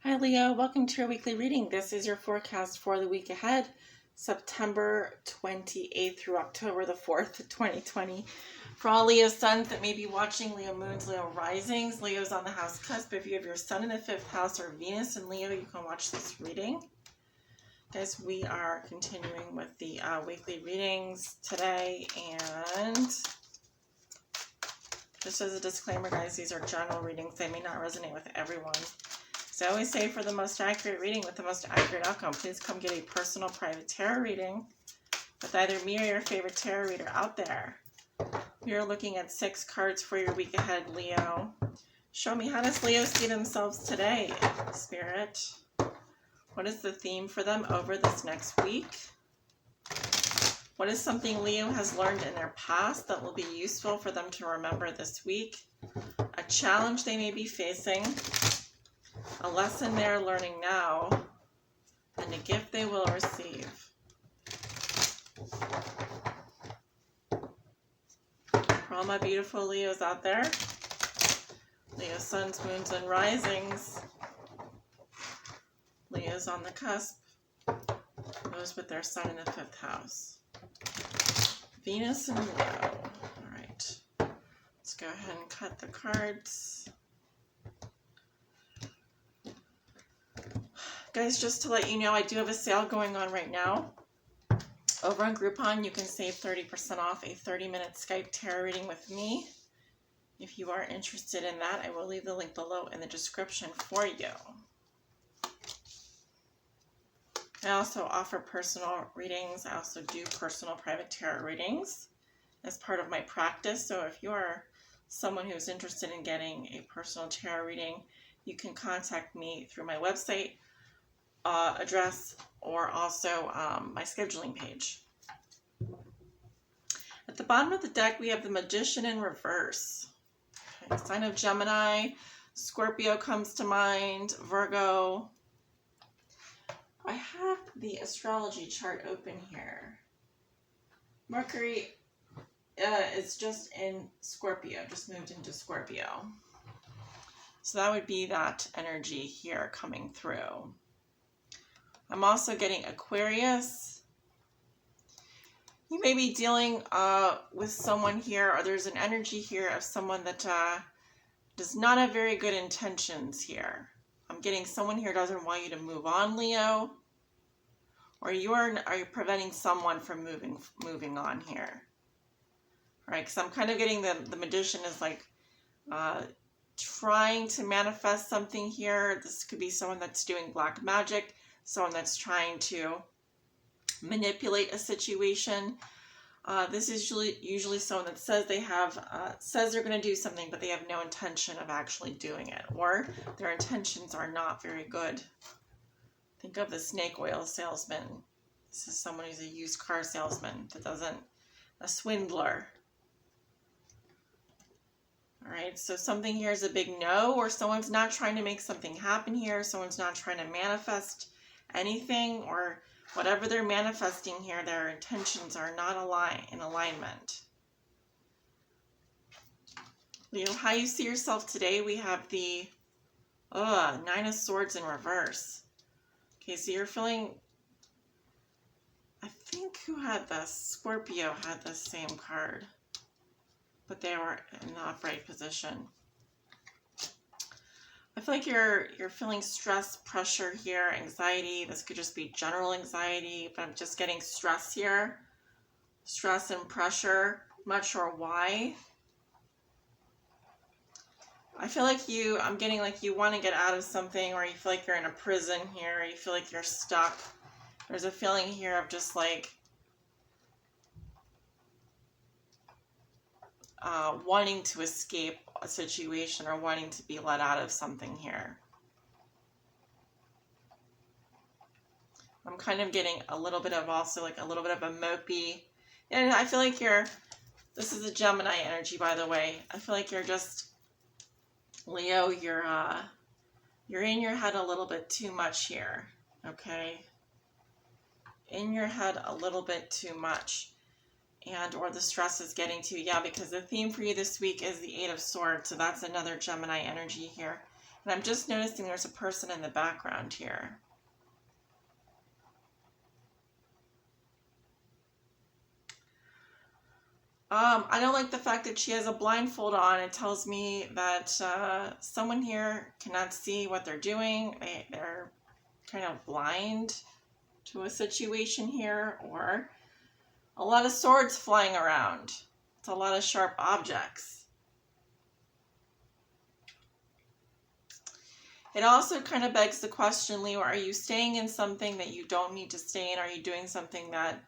Hi Leo, welcome to your weekly reading. This is your forecast for the week ahead, September 28th through October the 4th, 2020. For all Leo suns that may be watching, Leo moons, Leo risings, Leo's on the house cusp. If you have your sun in the 5th house or Venus in Leo, you can watch this reading. Guys, we are continuing with the weekly readings today, and just as a disclaimer, guys, these are general readings. They may not resonate with everyone. So I always say, for the most accurate reading with the most accurate outcome, please come get a personal private tarot reading with either me or your favorite tarot reader out there. We are looking at 6 cards for your week ahead, Leo. Show me, how does Leo see themselves today, Spirit? What is the theme for them over this next week? What is something Leo has learned in their past that will be useful for them to remember this week? A challenge they may be facing, a lesson they're learning now, and a gift they will receive. For all my beautiful Leos out there, Leo suns, moons, and risings, Leo's on the cusp, those with their sun in the 5th house. Venus and Leo. All right, let's go ahead and cut the cards. Guys, just to let you know, I do have a sale going on right now. Over on Groupon, you can save 30% off a 30-minute Skype tarot reading with me. If you are interested in that, I will leave the link below in the description for you. I also offer personal readings. I also do personal private tarot readings as part of my practice. So if you are someone who's interested in getting a personal tarot reading, you can contact me through my website address, or also my scheduling page. At the bottom of the deck, we have the Magician in reverse. Okay, sign of Gemini, Scorpio comes to mind, Virgo. I have the astrology chart open here. Mercury is just in Scorpio, just moved into Scorpio. So that would be that energy here coming through. I'm also getting Aquarius. You may be dealing with someone here, or there's an energy here of someone that does not have very good intentions here. I'm getting someone here doesn't want you to move on, Leo, or are you preventing someone from moving on here? All right, because I'm kind of getting the Magician is like trying to manifest something here. This could be someone that's doing black magic, someone that's trying to manipulate a situation. This is usually someone that says says they're going to do something, but they have no intention of actually doing it, or their intentions are not very good. Think of the snake oil salesman. This is someone who's a used car salesman a swindler. All right, so something here is a big no, or someone's not trying to make something happen here. Someone's not trying to manifest anything, or whatever they're manifesting here, their intentions are not in alignment. Leo, how you see yourself today, we have the 9 of Swords in reverse. Okay, so you're feeling, I think who had this? Scorpio had the same card, but they were in the upright position. I feel like you're feeling stress, pressure here, anxiety. This could just be general anxiety, but I'm just getting stress here. Stress and pressure. I'm not sure why. I feel like I'm getting like you want to get out of something, or you feel like you're in a prison here, or you feel like you're stuck. There's a feeling here of just like wanting to escape a situation, or wanting to be let out of something here. I'm kind of getting a little bit of also like a little bit of a mopey. And I feel like this is a Gemini energy, by the way. I feel like you're just, Leo, you're in your head a little bit too much here, okay? In your head a little bit too much. Or the stress is getting to you. Yeah, because the theme for you this week is the 8 of Swords. So that's another Gemini energy here. And I'm just noticing there's a person in the background here. I don't like the fact that she has a blindfold on. It tells me that someone here cannot see what they're doing. They're kind of blind to a situation here, or a lot of swords flying around. It's a lot of sharp objects. It also kind of begs the question, Leo, are you staying in something that you don't need to stay in? Are you doing something that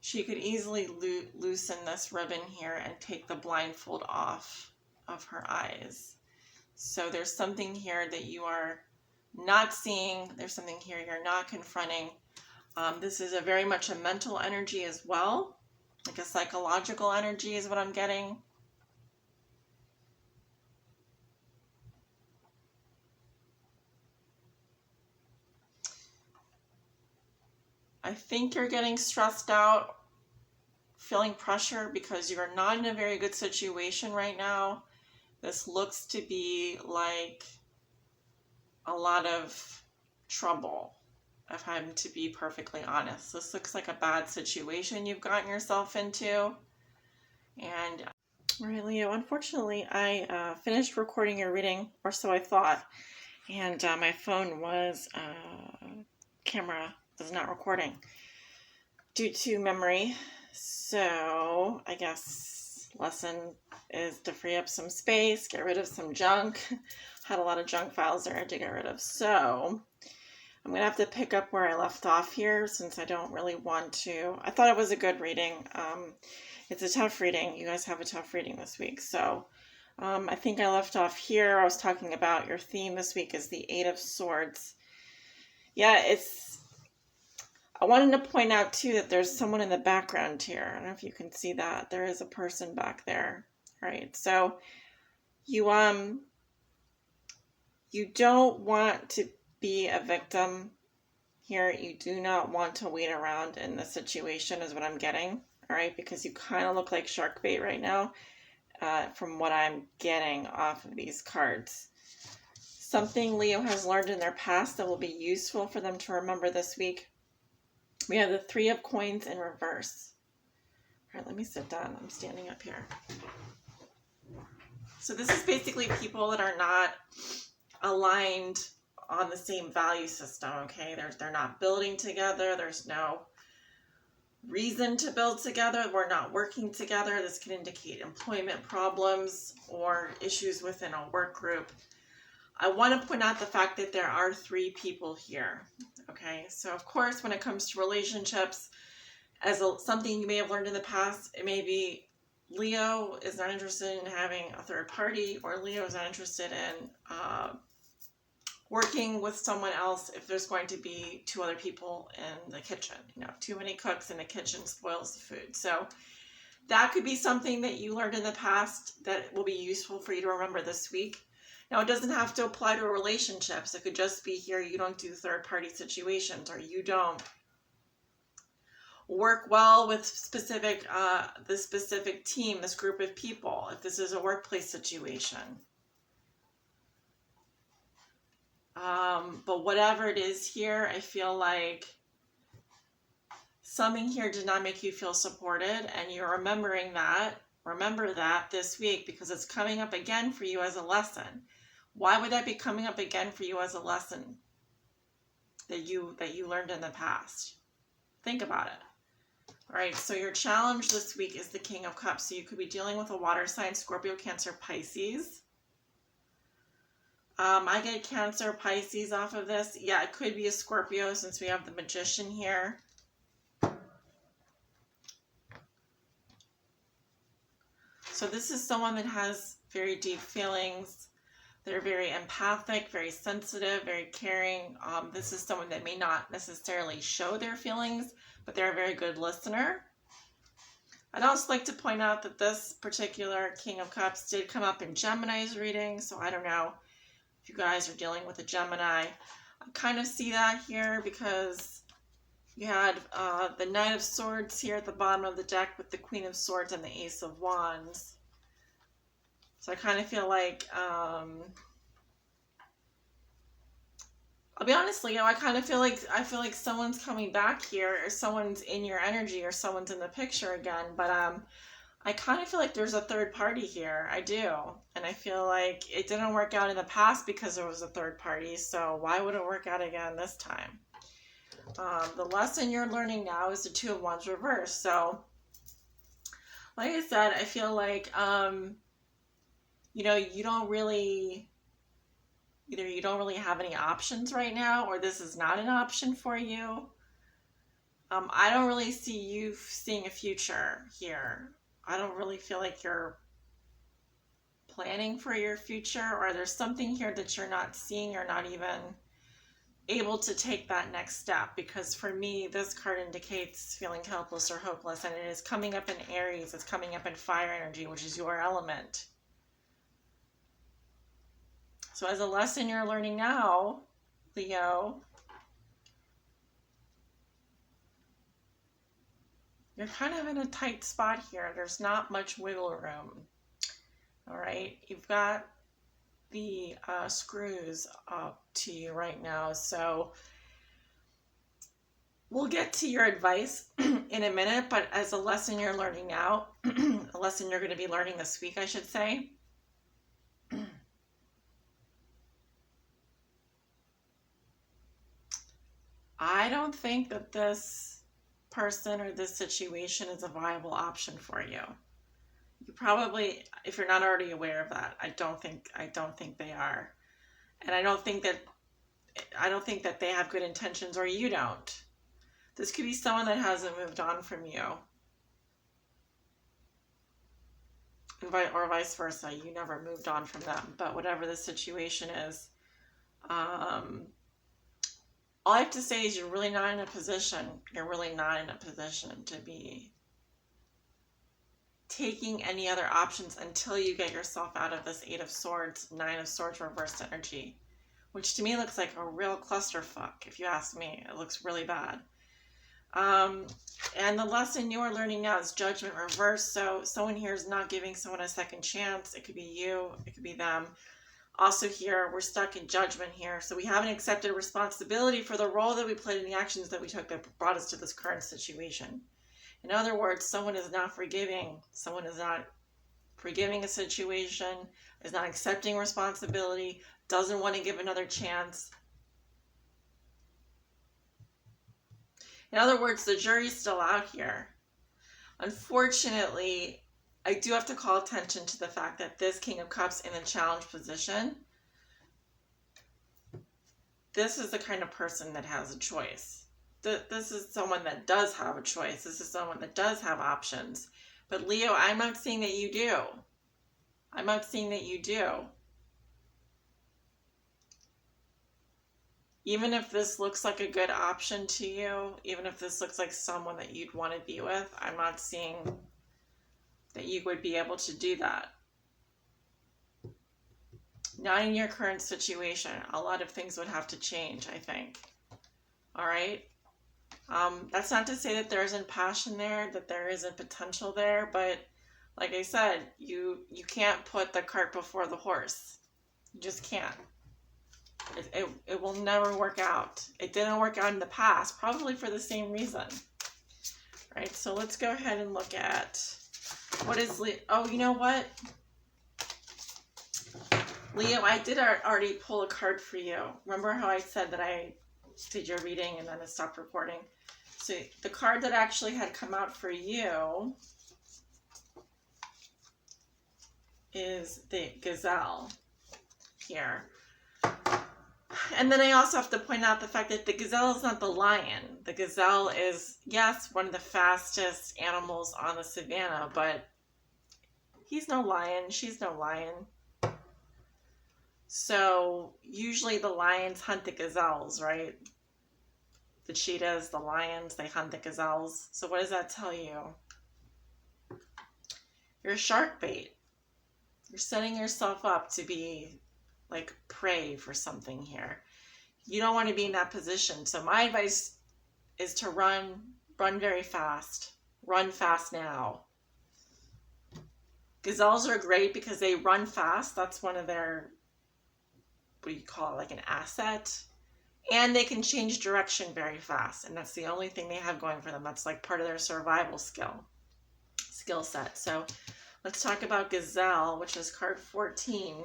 she could easily loosen this ribbon here and take the blindfold off of her eyes? So there's something here that you are not seeing. There's something here you're not confronting. This is very much a mental energy as well, like a psychological energy is what I'm getting. I think you're getting stressed out, feeling pressure because you're not in a very good situation right now. This looks to be like a lot of trouble, if I'm to be perfectly honest. This looks like a bad situation you've gotten yourself into. And, all right, Leo, unfortunately, I finished recording your reading, or so I thought, and my phone was, camera was not recording due to memory. So I guess lesson is to free up some space, get rid of some junk. Had a lot of junk files there to get rid of. So I'm going to have to pick up where I left off here since I don't really want to. I thought it was a good reading. It's a tough reading. You guys have a tough reading this week. So I think I left off here. I was talking about your theme this week is the Eight of Swords. Yeah, I wanted to point out too that there's someone in the background here. I don't know if you can see that. There is a person back there. Right. So you don't want to be a victim here. You do not want to wait around in this situation is what I'm getting. All right. Because you kind of look like shark bait right now from what I'm getting off of these cards. Something Leo has learned in their past that will be useful for them to remember this week. We have the Three of Coins in reverse. All right, let me sit down. I'm standing up here. So this is basically people that are not aligned on the same value system, okay? They're not building together. There's no reason to build together. We're not working together. This can indicate employment problems or issues within a work group. I want to point out the fact that there are three people here, okay? So, of course, when it comes to relationships, something you may have learned in the past, it may be Leo is not interested in having a third party, or Leo is not interested in working with someone else if there's going to be two other people in the kitchen. You know, too many cooks in the kitchen spoils the food. So that could be something that you learned in the past that will be useful for you to remember this week. Now, it doesn't have to apply to relationships. It could just be here you don't do third-party situations, or you don't work well with this specific team, this group of people, if this is a workplace situation. But whatever it is here, I feel like something here did not make you feel supported, and you're remembering that. Remember that this week because it's coming up again for you as a lesson. Why would that be coming up again for you as a lesson that you learned in the past? Think about it. All right, so your challenge this week is the King of Cups. So you could be dealing with a water sign, Scorpio, Cancer, Pisces. I get Cancer, Pisces off of this. Yeah, it could be a Scorpio since we have the Magician here. So this is someone that has very deep feelings. They're very empathic, very sensitive, very caring. This is someone that may not necessarily show their feelings, but they're a very good listener. I'd also like to point out that this particular King of Cups did come up in Gemini's reading, so I don't know if you guys are dealing with a Gemini. I kind of see that here because you had the Knight of Swords here at the bottom of the deck with the Queen of Swords and the Ace of Wands. So I kind of feel like I'll be honest, Leo, I kind of feel like someone's coming back here, or someone's in your energy, or someone's in the picture again. But I kind of feel like there's a third party here. I do. And I feel like it didn't work out in the past because there was a third party. So why would it work out again this time? The lesson you're learning now is the Two of Wands reversed. So like I said, I feel like, you know, you don't really have any options right now, or this is not an option for you. I don't really see you seeing a future here. I don't really feel like you're planning for your future, or there's something here that you're not seeing, or not even able to take that next step. Because for me, this card indicates feeling helpless or hopeless, and it is coming up in Aries. It's coming up in fire energy, which is your element. So as a lesson you're learning now, Leo, you're kind of in a tight spot here. There's not much wiggle room. All right, you've got the screws up to you right now. So we'll get to your advice in a minute, but as a lesson you're learning now, a lesson you're going to be learning this week, I should say. I don't think that this person or this situation is a viable option for you. You probably, if you're not already aware of that, I don't think they are. And I don't think that they have good intentions, or you don't. This could be someone that hasn't moved on from you. Or vice versa. You never moved on from them. But whatever the situation is, all I have to say is you're really not in a position to be taking any other options until you get yourself out of this Eight of Swords, Nine of Swords reversed energy, which to me looks like a real clusterfuck, if you ask me. It looks really bad. And the lesson you are learning now is Judgment reversed. So someone here is not giving someone a second chance. It could be you, it could be them. Also here, we're stuck in judgment here. So we haven't accepted responsibility for the role that we played in the actions that we took that brought us to this current situation. In other words, someone is not forgiving. Someone is not forgiving a situation, is not accepting responsibility, doesn't want to give another chance. In other words, the jury's still out here. Unfortunately, I do have to call attention to the fact that this King of Cups in a challenge position, this is the kind of person that has a choice. This is someone that does have a choice. This is someone that does have options. But Leo, I'm not seeing that you do. I'm not seeing that you do. Even if this looks like a good option to you, even if this looks like someone that you'd want to be with, I'm not seeing that you would be able to do that. Not in your current situation. A lot of things would have to change, I think. All right? That's not to say that there isn't passion there, that there isn't potential there, but like I said, you can't put the cart before the horse. You just can't. It will never work out. It didn't work out in the past, probably for the same reason. Right, so let's go ahead and look at what is Leo. Oh, you know what? Leo, I did already pull a card for you. Remember how I said that I did your reading and then I stopped recording? So the card that actually had come out for you is the Gazelle here. And then I also have to point out the fact that the gazelle is not the lion. The gazelle is, yes, one of the fastest animals on the savannah, but he's no lion. She's no lion. So usually the lions hunt the gazelles, right? The cheetahs, the lions, they hunt the gazelles. So what does that tell you? You're a shark bait. You're setting yourself up to be like prey for something here. You don't want to be in that position. So my advice is to run very fast. Run fast now. Gazelles are great because they run fast. That's one of their, what do you call it, like an asset. And they can change direction very fast. And that's the only thing they have going for them. That's like part of their survival skill set. So let's talk about Gazelle, which is card 14.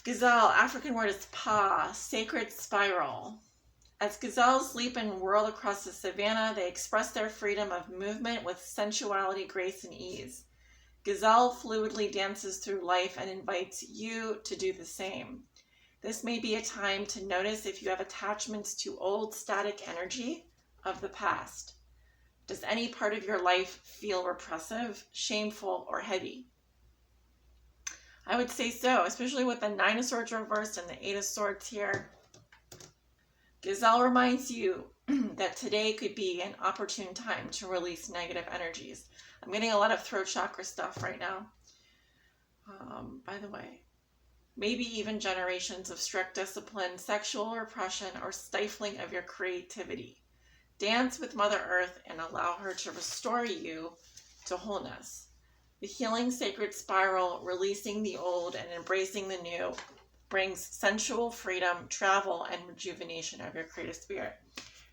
Gazelle, African word is pa, sacred spiral. As gazelles leap and whirl across the savannah, they express their freedom of movement with sensuality, grace, and ease. Gazelle fluidly dances through life and invites you to do the same. This may be a time to notice if you have attachments to old static energy of the past. Does any part of your life feel repressive, shameful, or heavy? I would say so, especially with the 9 of Swords reversed and the 8 of Swords here. Gazelle reminds you that today could be an opportune time to release negative energies. I'm getting a lot of throat chakra stuff right now. By the way, maybe even generations of strict discipline, sexual repression, or stifling of your creativity. Dance with Mother Earth and allow her to restore you to wholeness. The healing sacred spiral, releasing the old and embracing the new, brings sensual freedom, travel, and rejuvenation of your creative spirit.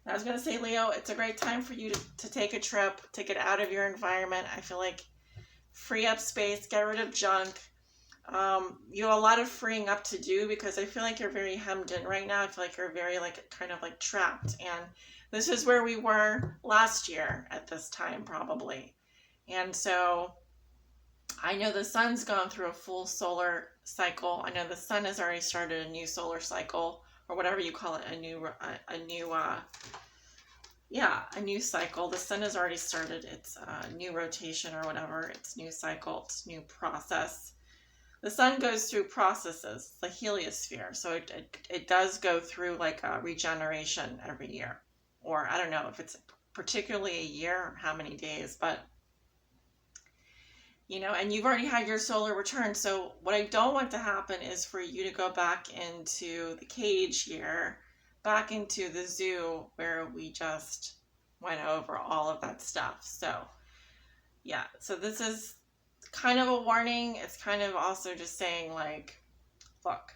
And I was going to say, Leo, it's a great time for you to take a trip, to get out of your environment. I feel like free up space, get rid of junk. You have a lot of freeing up to do because I feel like you're very hemmed in right now. I feel like you're very kind of trapped. And this is where we were last year at this time, probably. And so I know the sun's gone through a full solar cycle. I know the sun has already started a new solar cycle, or whatever you call it, a new cycle. The sun has already started its new rotation or whatever, its new cycle, its new process. The sun goes through processes, the heliosphere. So it does go through like a regeneration every year. Or I don't know if it's particularly a year or how many days, but and you've already had your solar return. So what I don't want to happen is for you to go back into the cage here, back into the zoo where we just went over all of that stuff. So yeah, so this is kind of a warning. It's kind of also just saying look,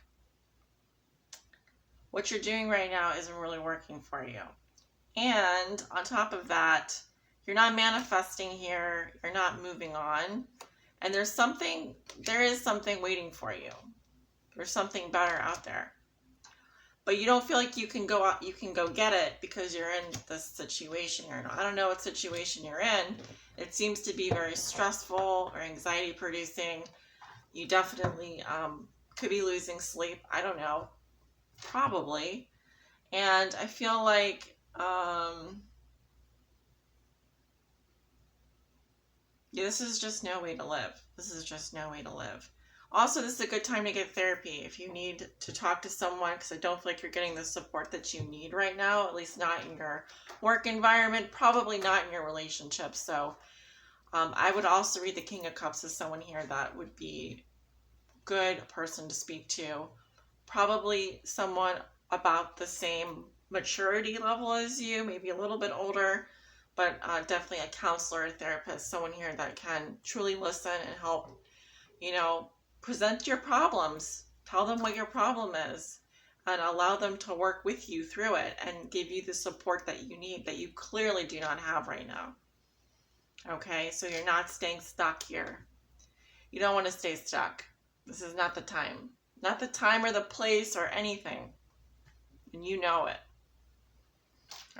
what you're doing right now isn't really working for you. And on top of that, you're not manifesting here. You're not moving on. And there is something waiting for you. There's something better out there. But you don't feel like you can go out, you can go get it because you're in this situation you're in. I don't know what situation you're in. It seems to be very stressful or anxiety producing. You definitely could be losing sleep. I don't know. Probably. And I feel like this is just no way to live. This is just no way to live. Also, this is a good time to get therapy if you need to talk to someone, because I don't feel like you're getting the support that you need right now, at least not in your work environment, probably not in your relationship. So I would also read the King of Cups as someone here that would be a good person to speak to. Probably someone about the same maturity level as you, maybe a little bit older, but definitely a counselor, a therapist, someone here that can truly listen and help, present your problems, tell them what your problem is, and allow them to work with you through it and give you the support that you need that you clearly do not have right now. Okay, so you're not staying stuck here. You don't want to stay stuck. This is not the time. Not the time or the place or anything. And you know it.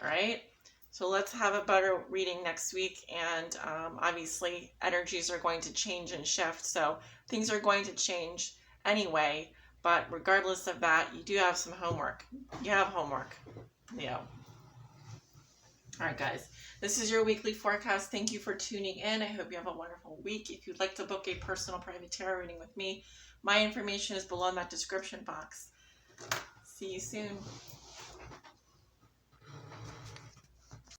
All right? So let's have a better reading next week. And obviously, energies are going to change and shift. So things are going to change anyway. But regardless of that, you do have some homework. You have homework. Leo. All right, guys. This is your weekly forecast. Thank you for tuning in. I hope you have a wonderful week. If you'd like to book a personal private tarot reading with me, my information is below in that description box. See you soon.